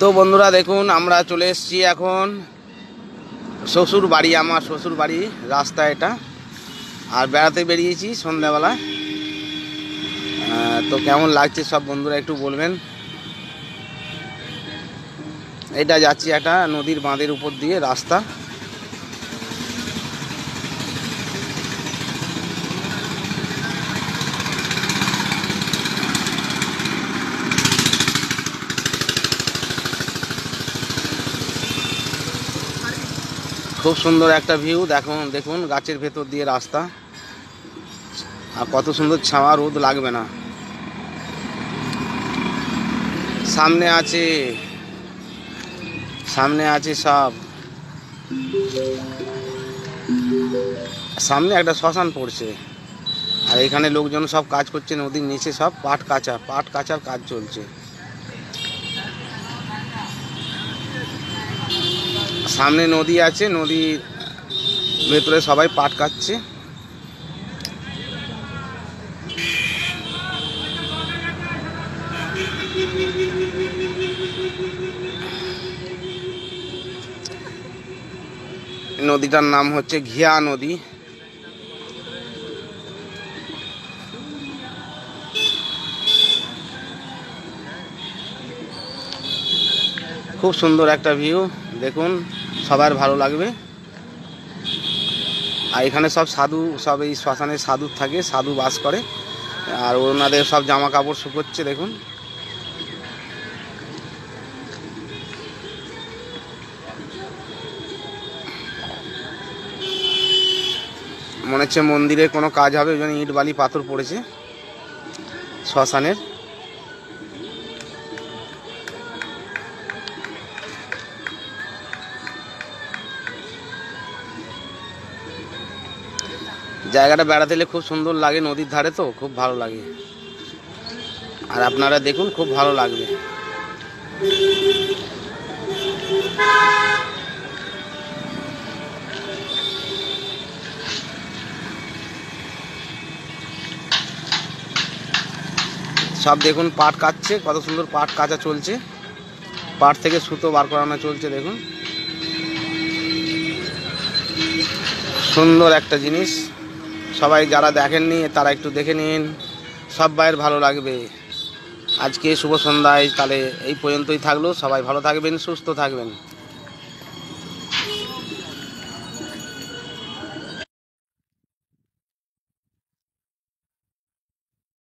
তো বন্ধুরা দেখুন আমরা চলে এসেছি এখন শ্বশুর বাড়ি। আমার শ্বশুর বাড়ি রাস্তা এটা, আর বেড়াতে বেরিয়েছি সন্ধ্যাবেলা। তো কেমন লাগছে সব বন্ধুরা একটু বলবেন। এটা যাচ্ছি একটা নদীর বাঁধের উপর দিয়ে রাস্তা। খুব সুন্দর একটা ভিউ, দেখুন গাছের ভেতর দিয়ে রাস্তা, আর কত সুন্দর ছাওয়া, রোদ লাগবে না। সামনে আছে সব, সামনে একটা শ্মশান পড়ছে, আর এখানে লোকজন সব কাজ করছে। নদীর নিচে সব পাট কাচার কাজ চলছে। সামনে নদী আছে, নদীর ভেতরে সবাই পাট কাটছে। নদীটার নাম হচ্ছে ঘিয়া নদী। খুব সুন্দর একটা ভিউ, দেখুন সবার ভালো লাগবে। আর এখানে সব সাধু, সব এই শ্মশানে সাধু থাকে, সাধু বাস করে, আর ওনাদের সব জামা কাপড় শুকোচ্ছে। দেখুন মনে হচ্ছে মন্দিরে কোনো কাজ হবে, ওই জন্য ইট বালি পাথর পড়েছে শ্মশানের। জায়গাটা বেড়াতে এলে খুব সুন্দর লাগে, নদীর ধারে তো খুব ভালো লাগে। আর আপনারা দেখুন খুব ভালো লাগবে। সব দেখুন পাট কাটছে, কত সুন্দর পাট কাচা চলছে, পাট থেকে সুতো বার করানো চলছে। দেখুন সুন্দর একটা জিনিস, সবাই যারা দেখেননি তারা একটু দেখে নিন, সবাইয়ের ভালো লাগবে। আজকে শুভ সন্ধ্যায় তাহলে এই পর্যন্তই থাকলো। সবাই ভালো থাকবেন, সুস্থ থাকবেন।